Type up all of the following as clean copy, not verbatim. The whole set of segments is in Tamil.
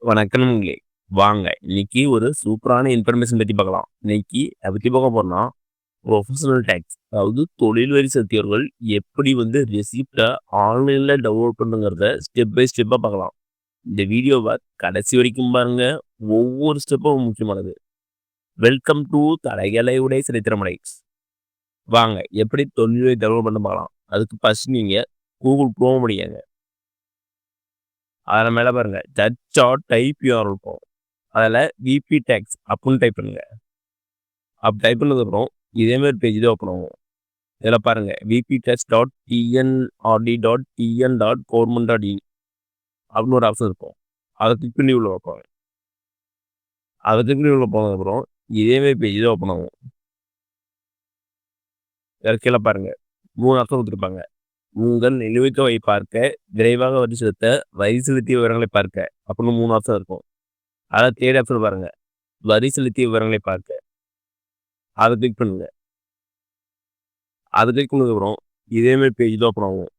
வணக்கம்ங்களே. வாங்க இன்னைக்கு ஒரு சூப்பரான இன்ஃபர்மேஷன் பத்தி பார்க்கலாம். இன்னைக்கு அத பத்தி பார்க்க போறோம்னா, ப்ரொஃபஷனல் டாக்ஸ் அதாவது தொழில் வரி செலுத்தியவர்கள் எப்படி வந்து ரெசிப்ட்ட ஆன்லைன்ல டவுன்லோட் பண்ணுங்கிறத ஸ்டெப் பை ஸ்டெப்பா பார்க்கலாம். இந்த வீடியோவ கடைசி வரைக்கும் பாருங்க. ஒவ்வொரு ஸ்டெப்பும் முக்கியமானது. வெல்கம் டு தலைகளை உடை சரித்திரமடை. வாங்க எப்படி தொழில் வரி டவுன்லோட் பண்ண பார்க்கலாம். அதுக்கு ஃபர்ஸ்ட் நீங்க கூகுள் குரோம் படிங்க. அதில் மேலே பாருங்க ஜட்ஜ் ஆர் டைப் யூஆர் இருக்கும். அதில் விபி டேக்ஸ் அப்படின்னு டைப் பண்ணுங்க. அப்படி டைப் பண்ணதுக்கப்புறம் இதேமாதிரி பேஜ் தான் ஓப்பன் ஆகும். இதில் பாருங்க விபி டேக்ஸ் .tnrd.tn.government.in அப்படின்னு ஒரு ஆப்ஷன் இருக்கும். அதை கிளிக் பண்ணி உள்ள வைப்பாங்க. அதை கிளிக் பண்ணி உள்ள போனதுக்கப்புறம் இதேமாதிரி பேஜ் தான் ஓப்பன் ஆகும். இதில் கீழே பாருங்க 3 ஆப்ஷன் கொடுத்துருப்பாங்க. உங்கள் நிலுவைத் தொகை பார்க்க, விரைவாக வரி செலுத்த, வரி செலுத்திய விவரங்களை பார்க்க அப்படின்னு 3 ஆப்ஷன் இருக்கும். அதாவது தேர்ட் ஆப்ஷன் பாருங்க, வரி செலுத்திய விவரங்களை பார்க்க. அதை கிளிக் பண்ணுங்க. அதை கிளிக் பண்ணதுக்கப்புறம் இதேமாதிரி பேஜ் தான் ஓப்பன் ஆகும்.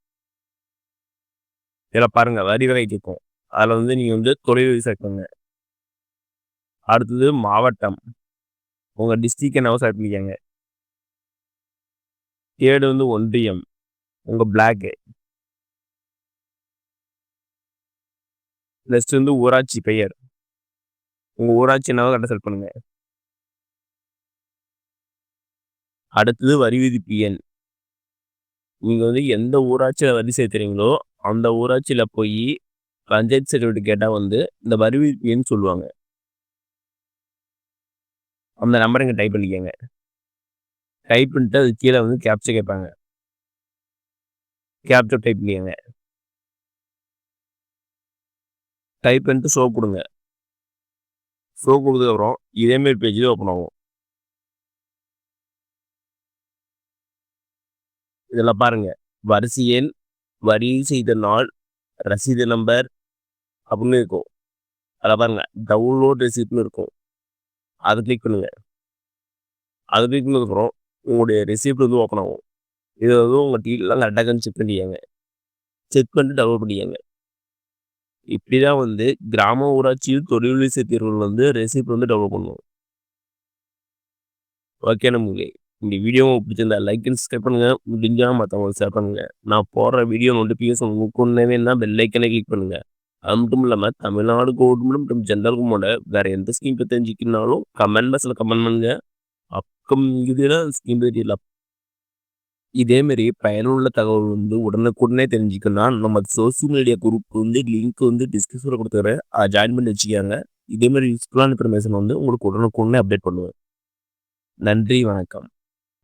இதில் பாருங்க வரி வகை கேட்கும். அதில் வந்து நீங்கள் வந்து தொழில் வரி செலக்ட் பண்ணுங்க. அடுத்தது மாவட்டம், உங்கள் டிஸ்ட்ரிக்ட் என்னவோ செலக்ட் பண்ணிக்கோங்க. தேர்டு வந்து ஒன்றியம், உங்கள் பிளாக்கு. நெக்ஸ்ட் வந்து ஊராட்சி பெயர், உங்கள் ஊராட்சி என்னவோ கரெக்டாக செலக்ட் பண்ணுங்க. அடுத்தது வரி விதிப்பு எண். நீங்கள் வந்து எந்த ஊராட்சியில் வரி செலுத்துறீங்களோ அந்த ஊராட்சியில் போய் பஞ்சாயத்து சர்டிஃபிகேட் கேட்டால் வந்து இந்த வரி விதிப்பு எண் சொல்லுவாங்க. அந்த நம்பரை இங்கே டைப் பண்ணிக்கோங்க. டைப் பண்ணிட்டு அது கீழே வந்து கேப்சா கேட்பாங்க. கேப்சா டைப் பண்ணிக்கோங்க. டைப் பண்ணிட்டு ஷோ கொடுங்க. ஷோ கொடுத்ததுக்கப்புறம் இதேமாரி பேஜ் தான் ஓப்பன் ஆகும். இதெல்லாம் பாருங்க வரிசை எண், வரி செய்த நாள், ரசீது நம்பர் அப்படின்னு இருக்கும். அதில் பாருங்க டவுன்லோட் ரெசிப்ட்னு இருக்கும். அதை கிளிக் பண்ணுங்க. அதை கிளிக் பண்ணதுக்கப்புறம் உங்களுடைய ரெசிப்ட் வந்து ஓப்பன் ஆகும். இது வந்து உங்கள் டீட்டெயிலாம் கரெக்டாக செக் பண்ணிக்கோங்க. செக் பண்ணிட்டு டவுன்லோட் பண்ணிக்கோங்க. இப்படி தான் வந்து கிராம ஊராட்சியில் தொழில் வரி செலுத்தியவர்கள் வந்து ரெசிப்ட் வந்து டவுன்லோட் பண்ணுவோம். ஓகே நம்மளே, இந்த வீடியோ பிடிச்சிருந்தா லைக் அண்ட் சப்ஸ்கிரைப் பண்ணுங்க. முடிஞ்சால் மற்றவங்களுக்கு ஷேர் பண்ணுங்க. நான் போடுற வீடியோ நோட்டிஃபிகேஷன் உங்களுக்கு ஒன்றே வேணும்னா பெல் ஐக்கனை கிளிக் பண்ணுங்க. அது மட்டும் இல்லாமல் தமிழ்நாடு கவர்மெண்ட் மற்றும் ஜென்ரல் கவர்மெண்டோட வேறு எந்த ஸ்கீம் பற்றி தெரிஞ்சுக்கணும்னாலும் கமெண்ட் பாக்ஸில் கமெண்ட் பண்ணுங்க. அக்கம் இதில் ஸ்கீம் தெரியல. இதேமாரி பயனுள்ள தகவல் வந்து உடனுக்குடனே தெரிஞ்சுக்கணும்னா நம்ம சோசியல் மீடியா குரூப் வந்து லிங்க் வந்து டிஸ்கிரிப்ஷனில் கொடுத்துறேன். அதை ஜாயின் பண்ணி வச்சுக்காங்க. இதேமாதிரி யூஸ்ஃபுல்லான இன்ஃபர்மேஷன் வந்து உங்களுக்கு உடனுக்குடனே அப்டேட் பண்ணுவேன். நன்றி, வணக்கம்.